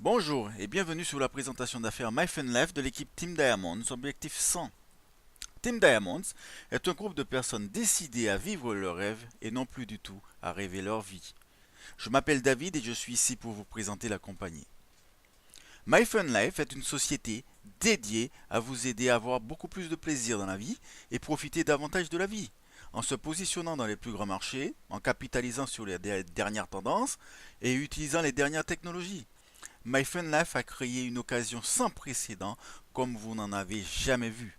Bonjour et bienvenue sur la présentation d'affaires MyFunLife de l'équipe Team Diamonds, objectif 100. Team Diamonds est un groupe de personnes décidées à vivre leurs rêves et non plus du tout à rêver leur vie. Je m'appelle David et je suis ici pour vous présenter la compagnie. MyFunLife est une société dédiée à vous aider à avoir beaucoup plus de plaisir dans la vie et profiter davantage de la vie, en se positionnant dans les plus grands marchés, en capitalisant sur les dernières tendances et utilisant les dernières technologies. MyFunLife a créé une occasion sans précédent comme vous n'en avez jamais vu.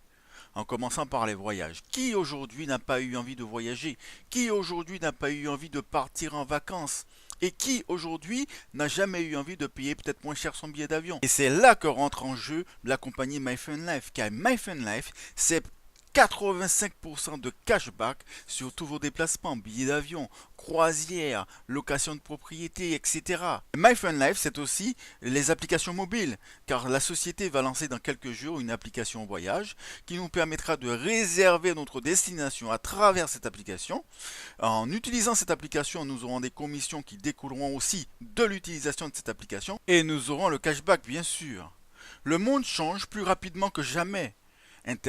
En commençant par les voyages. Qui aujourd'hui n'a pas eu envie de voyager? Qui aujourd'hui n'a pas eu envie de partir en vacances? Et qui aujourd'hui n'a jamais eu envie de payer peut-être moins cher son billet d'avion? Et c'est là que rentre en jeu la compagnie MyFunLife, car MyFunLife, c'est 85% de cashback sur tous vos déplacements, billets d'avion, croisières, location de propriété, etc. MyFunLife, c'est aussi les applications mobiles, car la société va lancer dans quelques jours une application voyage qui nous permettra de réserver notre destination à travers cette application. En utilisant cette application, nous aurons des commissions qui découleront aussi de l'utilisation de cette application et nous aurons le cashback bien sûr. Le monde change plus rapidement que jamais.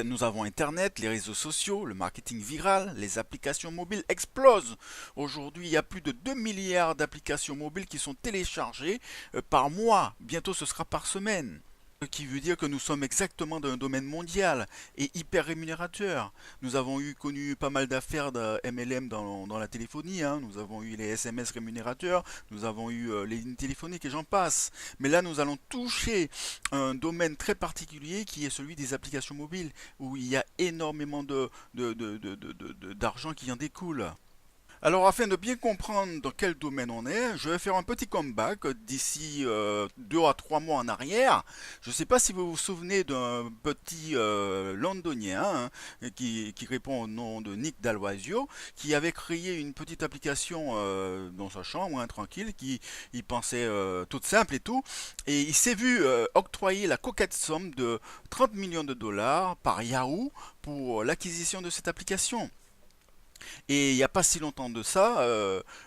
Nous avons Internet, les réseaux sociaux, le marketing viral, les applications mobiles explosent. Aujourd'hui, il y a plus de 2 milliards d'applications mobiles qui sont téléchargées par mois. Bientôt, ce sera par semaine. Ce qui veut dire que nous sommes exactement dans un domaine mondial et hyper rémunérateur. Nous avons connu pas mal d'affaires de MLM dans la téléphonie, hein. Nous avons eu les SMS rémunérateurs, nous avons eu les lignes téléphoniques et j'en passe. Mais là, nous allons toucher un domaine très particulier qui est celui des applications mobiles, où il y a énormément d'argent qui en découle. Alors, afin de bien comprendre dans quel domaine on est, je vais faire un petit comeback d'ici 2 à 3 mois en arrière. Je ne sais pas si vous vous souvenez d'un petit londonien qui répond au nom de Nick Dalwazio, qui avait créé une petite application dans sa chambre, hein, tranquille, qui il pensait toute simple et tout. Et il s'est vu octroyer la coquette somme de 30 millions de dollars par Yahoo pour l'acquisition de cette application. Et il n'y a pas si longtemps de ça,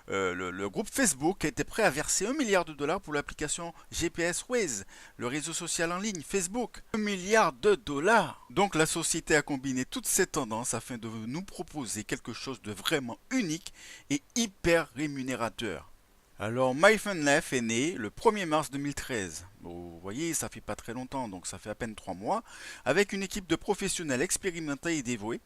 le groupe Facebook était prêt à verser 1 milliard de dollars pour l'application GPS Waze, le réseau social en ligne Facebook. 1 milliard de dollars. Donc la société a combiné toutes ces tendances afin de nous proposer quelque chose de vraiment unique et hyper rémunérateur. Alors MyFunLife est né le 1er mars 2013. Vous voyez, ça fait pas très longtemps, donc ça fait à peine 3 mois, avec une équipe de professionnels expérimentés et dévoués.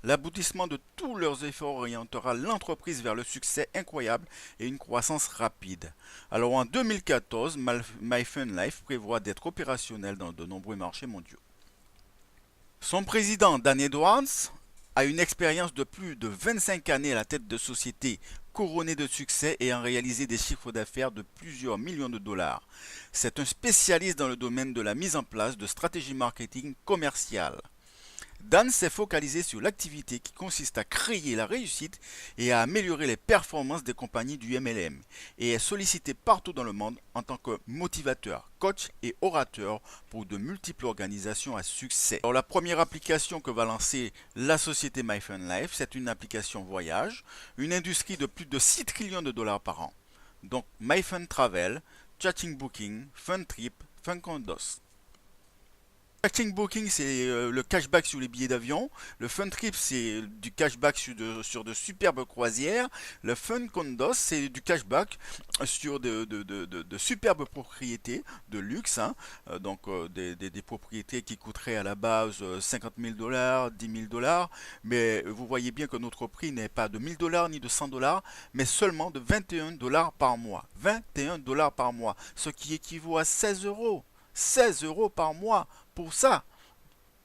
L'aboutissement de tous leurs efforts orientera l'entreprise vers le succès incroyable et une croissance rapide. Alors en 2014, MyFunLife prévoit d'être opérationnel dans de nombreux marchés mondiaux. Son président, Dan Edwards, a une expérience de plus de 25 années à la tête de sociétés couronnées de succès et ayant réalisé des chiffres d'affaires de plusieurs millions de dollars. C'est un spécialiste dans le domaine de la mise en place de stratégies marketing commerciales. Dan s'est focalisé sur l'activité qui consiste à créer la réussite et à améliorer les performances des compagnies du MLM et est sollicité partout dans le monde en tant que motivateur, coach et orateur pour de multiples organisations à succès. Alors la première application que va lancer la société MyFunLife, c'est une application voyage, une industrie de plus de 6 trillions de dollars par an. Donc MyFunTravel, Chatting Booking, FunTrip, FunCondos. Chatting Booking, c'est le cashback sur les billets d'avion. Le Fun Trip, c'est du cashback sur de superbes croisières. Le Fun Condos, c'est du cashback sur de superbes propriétés de luxe, hein. Des propriétés qui coûteraient à la base 50 000 dollars, 10 000 dollars. Mais vous voyez bien que notre prix n'est pas de 1000 dollars ni de 100 dollars, mais seulement de 21 dollars par mois. 21 dollars par mois, ce qui équivaut à 16 euros. 16 euros par mois pour ça.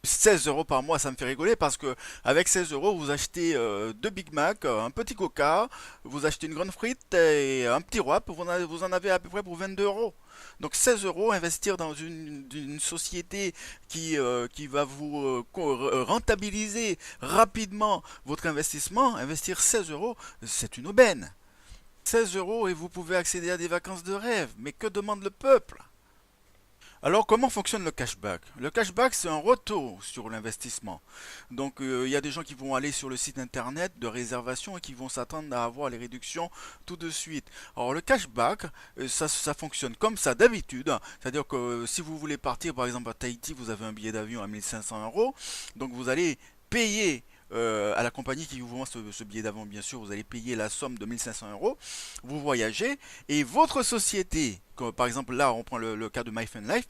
16 euros par mois, ça me fait rigoler parce que avec 16 euros, vous achetez 2 Big Mac, un petit Coca, vous achetez une grande frite et un petit wrap, vous en avez à peu près pour 22 euros. Donc 16 euros, investir dans une société qui va vous rentabiliser rapidement votre investissement, investir 16 euros, c'est une aubaine. 16 euros et vous pouvez accéder à des vacances de rêve. Mais que demande le peuple? Alors, comment fonctionne le cashback? Le cashback, c'est un retour sur l'investissement. Donc, il y a des gens qui vont aller sur le site internet de réservation et qui vont s'attendre à avoir les réductions tout de suite. Alors, le cashback, ça fonctionne comme ça d'habitude. C'est-à-dire que si vous voulez partir, par exemple, à Tahiti, vous avez un billet d'avion à 1500 euros. Donc, vous allez payer à la compagnie qui vous vend ce billet d'avion, bien sûr, vous allez payer la somme de 1500 euros. Vous voyagez et votre société, comme par exemple là on prend le cas de MyFunLife,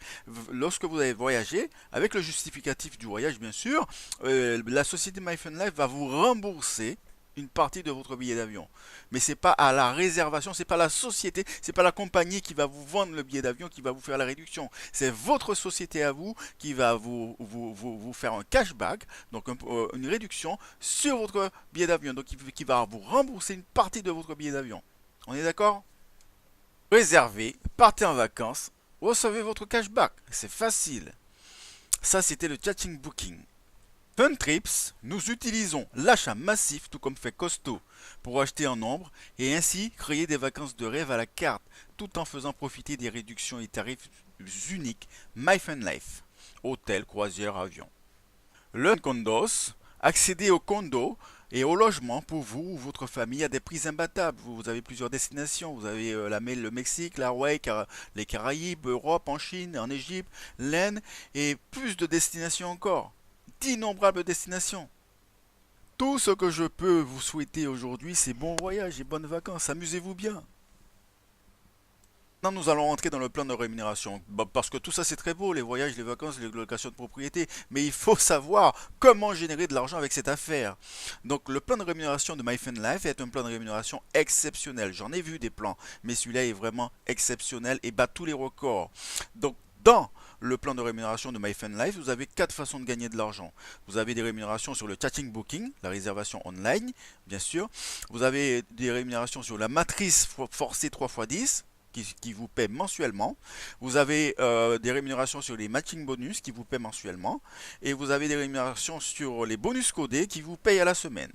lorsque vous avez voyagé, avec le justificatif du voyage bien sûr, la société MyFunLife va vous rembourser une partie de votre billet d'avion. Mais c'est pas à la réservation, c'est pas la société, c'est pas la compagnie qui va vous vendre le billet d'avion qui va vous faire la réduction. C'est votre société à vous qui va vous faire un cashback, donc une réduction sur votre billet d'avion, donc qui va vous rembourser une partie de votre billet d'avion. On est d'accord? Réservez, partez en vacances, recevez votre cashback. C'est facile. Ça, c'était le chatting booking. Fun Trips, nous utilisons l'achat massif, tout comme fait Costo, pour acheter en nombre et ainsi créer des vacances de rêve à la carte, tout en faisant profiter des réductions et tarifs uniques MyFunLife, hôtel, croisière, avion. Le Condos, accéder au condo et au logement pour vous ou votre famille à des prix imbattables. Vous avez plusieurs destinations. Vous avez le Mexique, l'Hawaï, les Caraïbes, Europe, en Chine, en Égypte, l'Inde et plus de destinations encore. D'innombrables destinations. Tout ce que je peux vous souhaiter aujourd'hui, c'est bon voyage et bonnes vacances. Amusez-vous bien. Maintenant, nous allons rentrer dans le plan de rémunération. Parce que tout ça, c'est très beau, les voyages, les vacances, les locations de propriété. Mais il faut savoir comment générer de l'argent avec cette affaire. Donc, le plan de rémunération de MyFunLife est un plan de rémunération exceptionnel. J'en ai vu des plans, mais celui-là est vraiment exceptionnel et bat tous les records. Donc, dans le plan de rémunération de MyFunLife, vous avez quatre façons de gagner de l'argent. Vous avez des rémunérations sur le chatting booking, la réservation online, bien sûr. Vous avez des rémunérations sur la matrice forcée 3x10 qui vous paie mensuellement. Vous avez des rémunérations sur les matching bonus qui vous paient mensuellement. Et vous avez des rémunérations sur les bonus codés qui vous payent à la semaine.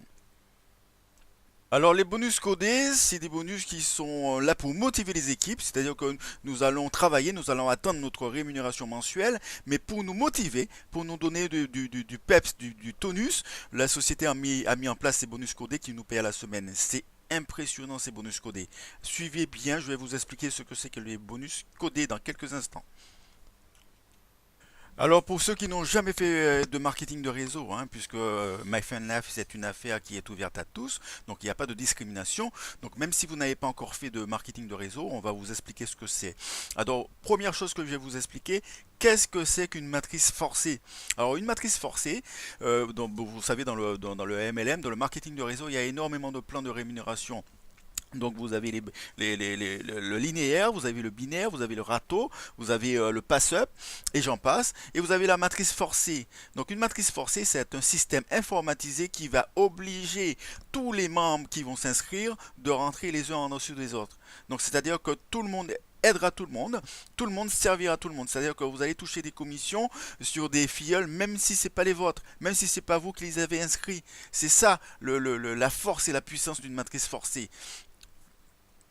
Alors les bonus codés, c'est des bonus qui sont là pour motiver les équipes, c'est-à-dire que nous allons travailler, nous allons atteindre notre rémunération mensuelle, mais pour nous motiver, pour nous donner du peps, du tonus, la société a mis en place ces bonus codés qui nous payent à la semaine. C'est impressionnant ces bonus codés. Suivez bien, je vais vous expliquer ce que c'est que les bonus codés dans quelques instants. Alors pour ceux qui n'ont jamais fait de marketing de réseau, hein, puisque MyFunLife c'est une affaire qui est ouverte à tous, donc il n'y a pas de discrimination. Donc même si vous n'avez pas encore fait de marketing de réseau, on va vous expliquer ce que c'est. Alors première chose que je vais vous expliquer, qu'est-ce que c'est qu'une matrice forcée? Alors une matrice forcée, vous savez dans le MLM, dans le marketing de réseau, il y a énormément de plans de rémunération. Donc vous avez le linéaire, vous avez le binaire, vous avez le râteau, vous avez le pass-up, et j'en passe. Et vous avez la matrice forcée. Donc une matrice forcée, c'est un système informatisé qui va obliger tous les membres qui vont s'inscrire de rentrer les uns en dessus des autres. Donc c'est-à-dire que tout le monde aidera tout le monde servira tout le monde. C'est-à-dire que vous allez toucher des commissions sur des filleuls, même si c'est pas les vôtres, même si c'est pas vous qui les avez inscrits. C'est ça la force et la puissance d'une matrice forcée.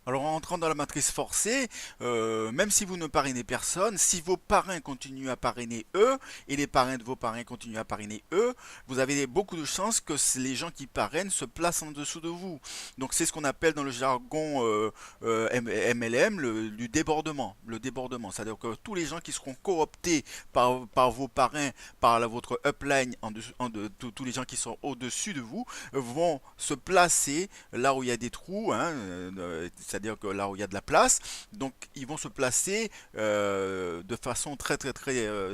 Alors en entrant dans la matrice forcée, même si vous ne parrainez personne, si vos parrains continuent à parrainer eux, et les parrains de vos parrains continuent à parrainer eux, vous avez beaucoup de chances que les gens qui parrainent se placent en dessous de vous. Donc c'est ce qu'on appelle dans le jargon MLM du débordement. Le débordement, c'est-à-dire que tous les gens qui seront cooptés par vos parrains, par votre upline, tous les gens qui sont au-dessus de vous, vont se placer là où il y a des trous, hein, c'est-à-dire que là où il y a de la place, donc ils vont se placer de façon très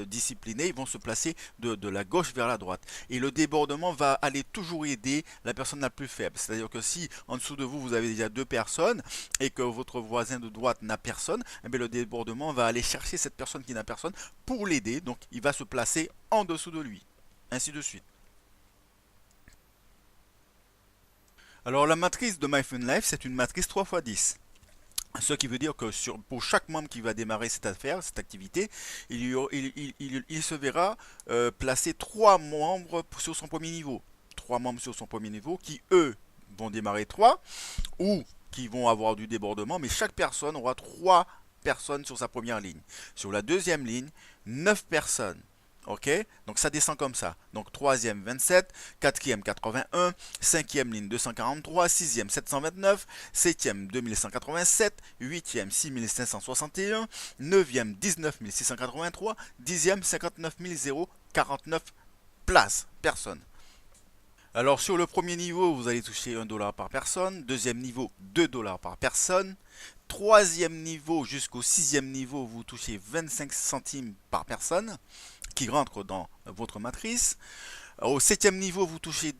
disciplinée, ils vont se placer de la gauche vers la droite. Et le débordement va aller toujours aider la personne la plus faible. C'est-à-dire que si en dessous de vous, vous avez déjà deux personnes et que votre voisin de droite n'a personne, eh bien, le débordement va aller chercher cette personne qui n'a personne pour l'aider, donc il va se placer en dessous de lui. Ainsi de suite. Alors la matrice de MyFunLife, c'est une matrice 3x10. Ce qui veut dire que pour chaque membre qui va démarrer cette affaire, cette activité, il se verra placer 3 membres sur son premier niveau. 3 membres sur son premier niveau qui, eux, vont démarrer 3 ou qui vont avoir du débordement, mais chaque personne aura 3 personnes sur sa première ligne. Sur la deuxième ligne, 9 personnes. Ok, donc ça descend comme ça. Donc troisième 27, quatrième 81, cinquième ligne 243, sixième 729, septième 2187, huitième 6561, neuvième 19683, dixième 59 049 places, personnes. Alors sur le premier niveau, vous allez toucher 1 $ par personne, deuxième niveau 2 $ par personne, troisième niveau jusqu'au sixième niveau, vous touchez 25 centimes par personne qui rentre dans votre matrice. Au septième niveau, vous touchez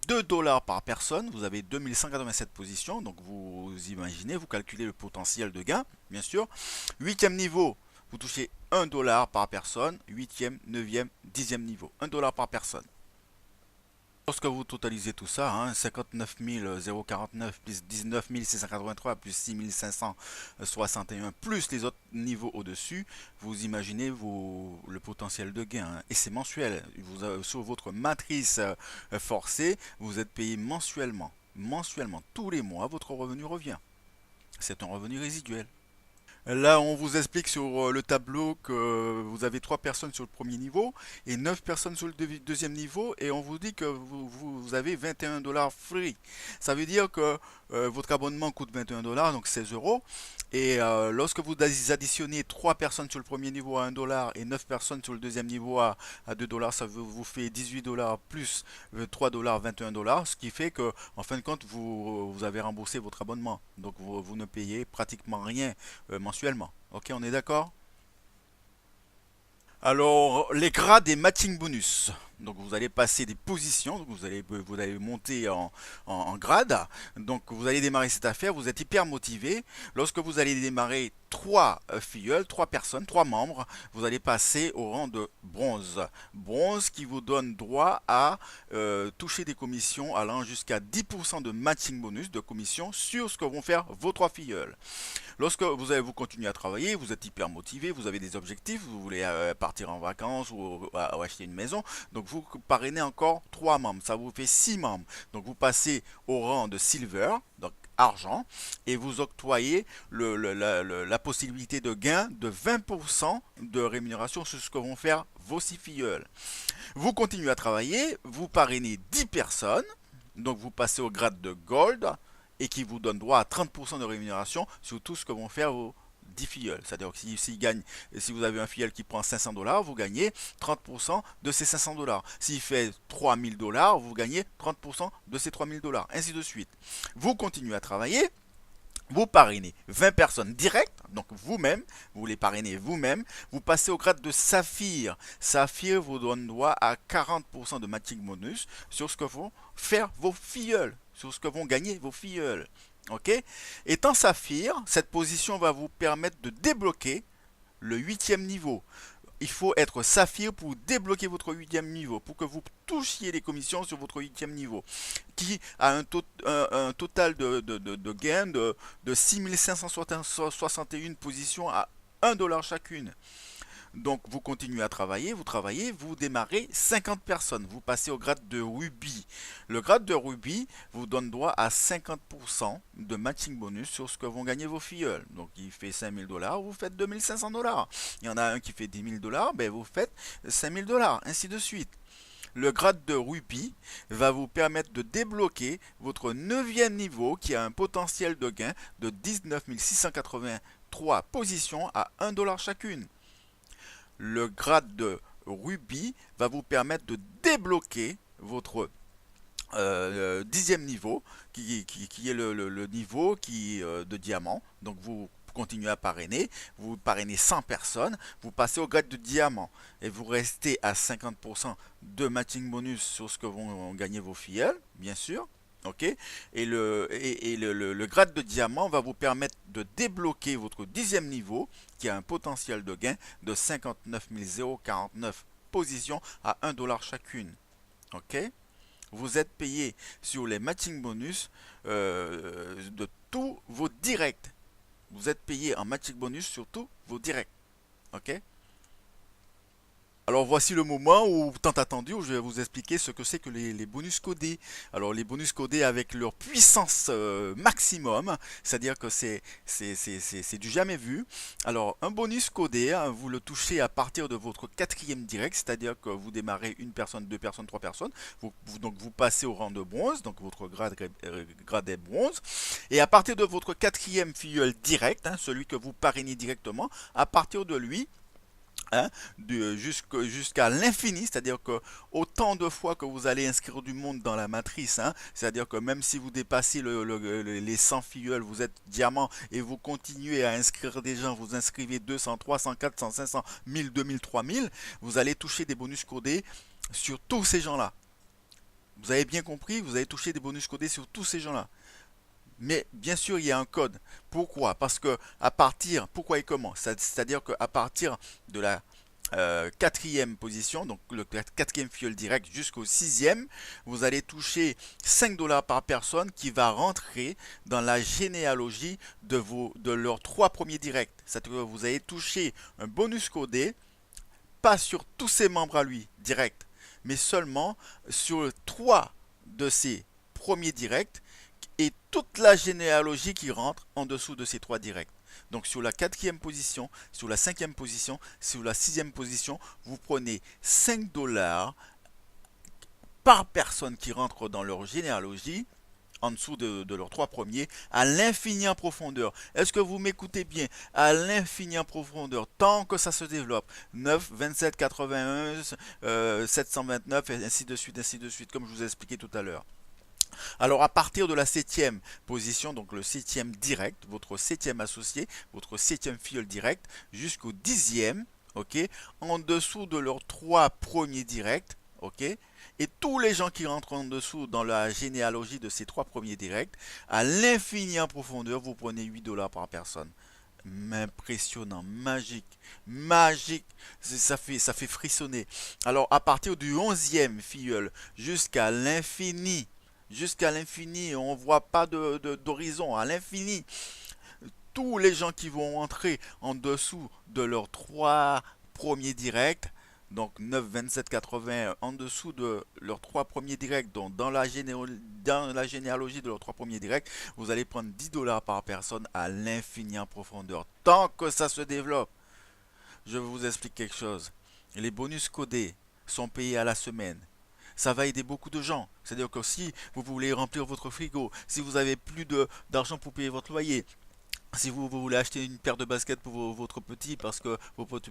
2 $ par personne, vous avez 2187 positions, donc vous imaginez, vous calculez le potentiel de gain, bien sûr. Huitième niveau, vous touchez 1 $ par personne, huitième, neuvième, dixième niveau, 1 $ par personne. Lorsque vous totalisez tout ça, hein, 59 049 plus 19 683 plus 6 561 plus les autres niveaux au-dessus, vous imaginez le potentiel de gain. Hein, et c'est mensuel. Sur votre matrice forcée, vous êtes payé mensuellement. Mensuellement, tous les mois, votre revenu revient. C'est un revenu résiduel. Là, on vous explique sur le tableau que vous avez 3 personnes sur le premier niveau et 9 personnes sur le deuxième niveau et on vous dit que vous avez 21 $ free. Ça veut dire que votre abonnement coûte 21 $, donc 16 euros. Et lorsque vous additionnez 3 personnes sur le premier niveau à 1 $ et 9 personnes sur le deuxième niveau à 2 $, ça vous fait 18 $ plus 3 $, 21 $, ce qui fait que en fin de compte, vous avez remboursé votre abonnement. Donc vous ne payez pratiquement rien mensuellement. Ok, on est d'accord? Alors, les grades et matching bonus. Donc, vous allez passer des positions, donc vous allez monter en grade. Donc, vous allez démarrer cette affaire, vous êtes hyper motivé. Lorsque vous allez démarrer 3 filleuls, 3 personnes, 3 membres, vous allez passer au rang de bronze. Bronze qui vous donne droit à toucher des commissions allant jusqu'à 10% de matching bonus de commission sur ce que vont faire vos 3 filleuls. Lorsque vous continuez à travailler, vous êtes hyper motivé, vous avez des objectifs, vous voulez partir en vacances ou acheter une maison, donc vous parrainez encore 3 membres, ça vous fait 6 membres. Donc vous passez au rang de silver, donc argent, et vous octroyez la possibilité de gain de 20% de rémunération sur ce que vont faire vos 6 filleuls. Vous continuez à travailler, vous parrainez 10 personnes, donc vous passez au grade de gold, et qui vous donne droit à 30% de rémunération sur tout ce que vont faire vos 10 filleuls. C'est-à-dire que si vous avez un filleul qui prend 500 $, vous gagnez 30% de ces 500 $. S'il fait 3000 $, vous gagnez 30% de ces 3000 $. Ainsi de suite. Vous continuez à travailler. Vous parrainez 20 personnes directes, donc vous-même, vous les parrainez vous-même. Vous passez au grade de saphir. Saphir vous donne droit à 40% de matching bonus sur ce que vont faire vos filleuls, sur ce que vont gagner vos filleuls. Ok? Étant saphir, cette position va vous permettre de débloquer le 8e niveau. Il faut être saphir pour débloquer votre 8e niveau, pour que vous touchiez les commissions sur votre 8e niveau, qui a un total de gain de 6561 positions à 1 $ chacune. Donc vous continuez à travailler, vous démarrez 50 personnes, vous passez au grade de Ruby. Le grade de Ruby vous donne droit à 50% de matching bonus sur ce que vont gagner vos filleuls. Donc il fait 5000 $, vous faites 2500 $. Il y en a un qui fait 10 000 $, ben vous faites 5000 $, ainsi de suite. Le grade de Ruby va vous permettre de débloquer votre 9e niveau qui a un potentiel de gain de 19 683 positions à 1 $ chacune. Le grade de Ruby va vous permettre de débloquer votre 10e niveau qui est le niveau de diamant. Donc vous continuez à parrainer, vous parrainez 100 personnes, vous passez au grade de diamant et vous restez à 50% de matching bonus sur ce que vont gagner vos filleuls, bien sûr. Ok, et le grade de diamant va vous permettre de débloquer votre 10e niveau qui a un potentiel de gain de 59 049 positions à 1 $ chacune. Ok, vous êtes payé sur les matching bonus de tous vos directs. Vous êtes payé en matching bonus sur tous vos directs. Ok. Alors voici le moment où, tant attendu, où je vais vous expliquer ce que c'est que les bonus codés. Alors les bonus codés avec leur puissance maximum, c'est-à-dire que c'est du jamais vu. Alors un bonus codé, hein, vous le touchez à partir de votre quatrième direct, c'est-à-dire que vous démarrez une personne, deux personnes, trois personnes. Donc vous passez au rang de bronze, donc votre grade est bronze. Et à partir de votre quatrième filleul direct, hein, celui que vous parrainez directement, à partir de lui, hein, jusqu'à l'infini, c'est-à-dire que autant de fois que vous allez inscrire du monde dans la matrice, hein, c'est-à-dire que même si vous dépassez les 100 filleuls, vous êtes diamant et vous continuez à inscrire des gens, vous inscrivez 200, 300, 400, 500, 1000, 2000, 3000, vous allez toucher des bonus codés sur tous ces gens-là. Vous avez bien compris, vous allez toucher des bonus codés sur tous ces gens-là. Mais bien sûr, il y a un code. Pourquoi? Parce que à partir, pourquoi et comment? C'est-à-dire qu'à partir de la quatrième position, donc le quatrième filleul direct jusqu'au sixième, vous allez toucher 5 dollars par personne qui va rentrer dans la généalogie de leurs trois premiers directs. C'est-à-dire que vous allez toucher un bonus codé, pas sur tous ses membres à lui, direct, mais seulement sur trois de ses premiers directs et toute la généalogie qui rentre en dessous de ces trois directs. Donc sur la quatrième position, sur la cinquième position, sur la sixième position, vous prenez 5 dollars par personne qui rentre dans leur généalogie, en dessous de leurs trois premiers, à l'infini en profondeur. Est-ce que vous m'écoutez bien? À l'infini en profondeur, tant que ça se développe. 9, 27, 81, 729, et ainsi de suite, comme je vous ai expliqué tout à l'heure. Alors à partir de la septième position, donc le septième direct, votre septième associé, votre septième filleul direct, jusqu'au dixième, ok, en dessous de leurs trois premiers directs, ok, et tous les gens qui rentrent en dessous dans la généalogie de ces trois premiers directs, à l'infini en profondeur, vous prenez 8 dollars par personne. Impressionnant, magique, magique, ça fait frissonner. Alors à partir du onzième filleul jusqu'à l'infini, on ne voit pas d'horizon, à l'infini, tous les gens qui vont entrer en dessous de leurs trois premiers directs, donc 9, 27, 80, en dessous de leurs trois premiers directs, donc dans la généalogie de leurs trois premiers directs, vous allez prendre 10 dollars par personne à l'infini en profondeur. Tant que ça se développe, je vous explique quelque chose. Les bonus codés sont payés à la semaine. Ça va aider beaucoup de gens. C'est-à-dire que si vous voulez remplir votre frigo, si vous avez plus d'argent pour payer votre loyer, si vous voulez acheter une paire de baskets pour votre petit parce que votre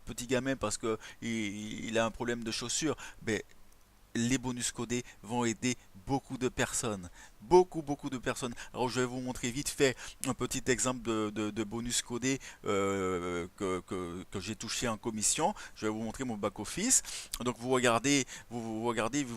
petit gamin parce que il a un problème de chaussures, ben les bonus codés vont aider beaucoup de personnes. Beaucoup de personnes. Alors je vais vous montrer vite fait un petit exemple de bonus codé que j'ai touché en commission. Je vais vous montrer mon back-office. Donc regardez, vous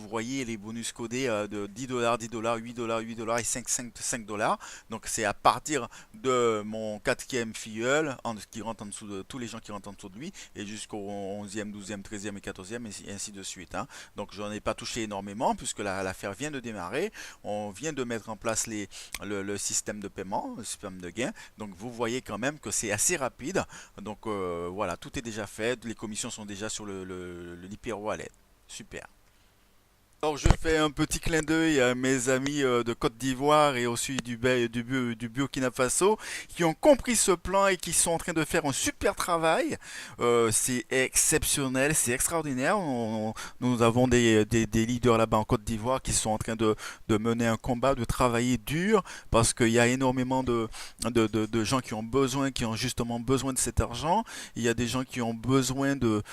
voyez les bonus codés de 10 dollars, 10 dollars, 8 dollars, 8 dollars et 5 dollars. Donc c'est à partir de mon quatrième filleul qui rentre en dessous de tous les gens qui rentrent en dessous de lui et jusqu'au 11e, 12e, 13e et 14e et ainsi de suite, hein. Donc j'en ai pas touché énormément puisque l'affaire vient de démarrer. On vient de mettre en place le système de paiement, le système de gain. Donc vous voyez quand même que c'est assez rapide. Donc voilà, tout est déjà fait. Les commissions sont déjà sur le Hyper Wallet. Super. Alors je fais un petit clin d'œil à mes amis de Côte d'Ivoire et aussi du Burkina Faso qui ont compris ce plan et qui sont en train de faire un super travail. C'est exceptionnel, c'est extraordinaire. Nous avons des leaders là-bas en Côte d'Ivoire qui sont en train de mener un combat, de travailler dur parce qu'il y a énormément de gens qui ont besoin, qui ont justement besoin de cet argent. Il y a des gens qui ont besoin de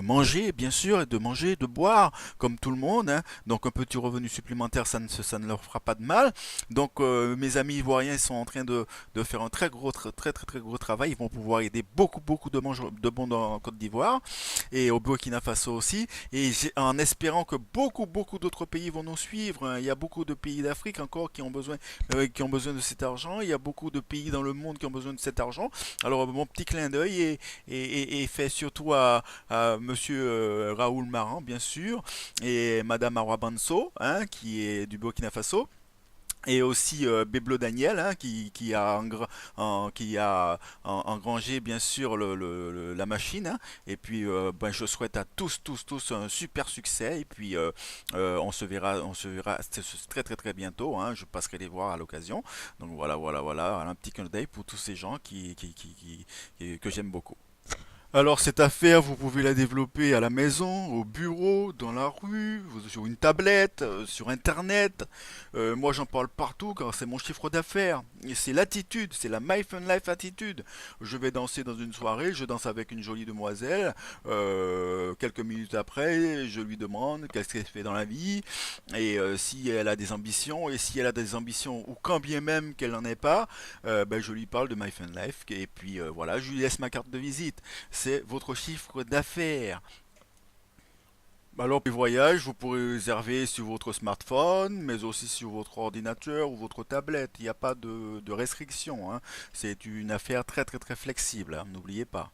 manger, bien sûr, et de manger, de boire comme tout le monde, hein. Donc un petit revenu supplémentaire, ça ne leur fera pas de mal. Donc mes amis ivoiriens sont en train de faire un très gros travail. Ils vont pouvoir aider beaucoup de monde en Côte d'Ivoire et au Burkina Faso aussi. Et en espérant que beaucoup d'autres pays vont nous suivre, hein. Il y a beaucoup de pays d'Afrique encore qui ont besoin de cet argent. Il y a beaucoup de pays dans le monde qui ont besoin de cet argent. Alors mon petit clin d'œil est fait surtout à Monsieur Raoul Maran, bien sûr, et Madame Arwa Banso, hein, qui est du Burkina Faso. Et aussi Beblo Daniel, hein, qui a, qui a engrangé bien sûr la machine, hein. Et puis ben, je souhaite à tous un super succès. Et puis on se verra très très très bientôt, hein. Je passerai les voir à l'occasion. Donc voilà, un petit clin d'œil pour tous ces gens que j'aime beaucoup. Alors cette affaire, vous pouvez la développer à la maison, au bureau, dans la rue, sur une tablette, sur Internet. Moi j'en parle partout car c'est mon chiffre d'affaires. Et c'est l'attitude, c'est la My Fun Life attitude. Je vais danser dans une soirée, je danse avec une jolie demoiselle. Quelques minutes après, je lui demande qu'est-ce qu'elle fait dans la vie et si elle a des ambitions. Et si elle a des ambitions ou quand bien même qu'elle n'en ait pas, ben, je lui parle de My Fun Life. Et puis voilà, je lui laisse ma carte de visite. C'est votre chiffre d'affaires. Alors, les voyages, vous pourrez réserver sur votre smartphone, mais aussi sur votre ordinateur ou votre tablette. Il n'y a pas de restriction, hein. C'est une affaire très très très flexible, hein, n'oubliez pas.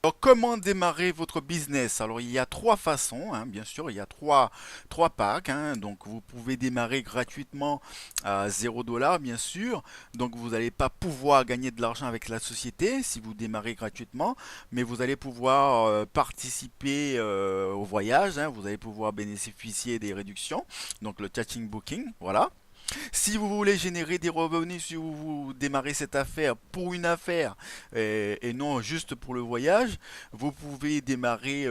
Alors, comment démarrer votre business? Alors, il y a trois façons, hein, bien sûr, il y a trois packs, hein. Donc, vous pouvez démarrer gratuitement à 0 $, bien sûr. Donc, vous n'allez pas pouvoir gagner de l'argent avec la société si vous démarrez gratuitement, mais vous allez pouvoir participer au voyage, hein. Vous allez pouvoir bénéficier des réductions, donc le chatting booking, voilà. Si vous voulez générer des revenus, si vous démarrez cette affaire pour une affaire et non juste pour le voyage, vous pouvez démarrer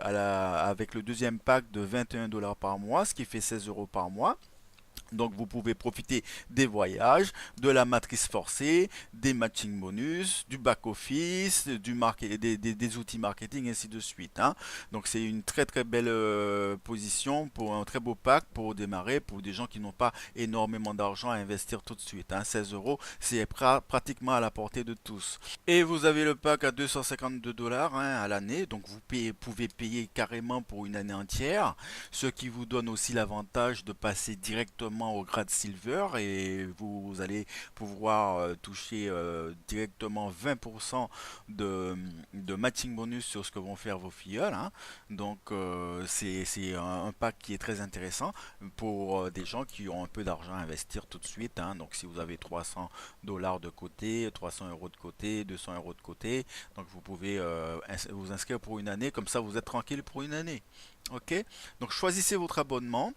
avec le deuxième pack de 21 $ par mois, ce qui fait 16 € par mois. Donc vous pouvez profiter des voyages, de la matrice forcée, des matching bonus, du back-office, des outils marketing, ainsi de suite, hein. Donc c'est une très très belle position pour un très beau pack pour démarrer pour des gens qui n'ont pas énormément d'argent à investir tout de suite, hein. 16 €, c'est pratiquement à la portée de tous. Et vous avez le pack à 252 $, hein, à l'année, donc pouvez payer carrément pour une année entière, ce qui vous donne aussi l'avantage de passer directement au grade Silver et vous allez pouvoir toucher directement 20% de matching bonus sur ce que vont faire vos filleuls, hein. Donc c'est un pack qui est très intéressant pour des gens qui ont un peu d'argent à investir tout de suite, hein. Donc si vous avez 300 $ de côté, 300 € de côté, 200 € de côté, donc vous pouvez vous inscrire pour une année, comme ça vous êtes tranquille pour une année. Ok? Donc choisissez votre abonnement.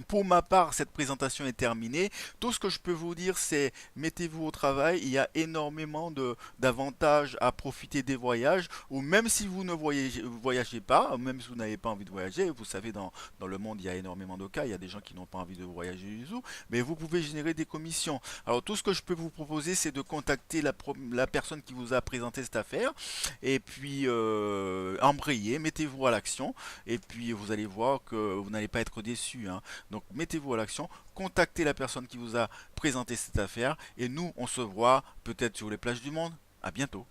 Pour ma part, cette présentation est terminée. Tout ce que je peux vous dire, c'est mettez-vous au travail. Il y a énormément d'avantages à profiter des voyages. Ou même si vous ne voyagez pas, même si vous n'avez pas envie de voyager, vous savez, dans le monde, il y a énormément de cas. Il y a des gens qui n'ont pas envie de voyager du tout. Mais vous pouvez générer des commissions. Alors, tout ce que je peux vous proposer, c'est de contacter la personne qui vous a présenté cette affaire. Et puis, embrayez, mettez-vous à l'action. Et puis, vous allez voir que vous n'allez pas être déçu, hein. Donc mettez-vous à l'action, contactez la personne qui vous a présenté cette affaire et nous on se voit peut-être sur les plages du monde. À bientôt.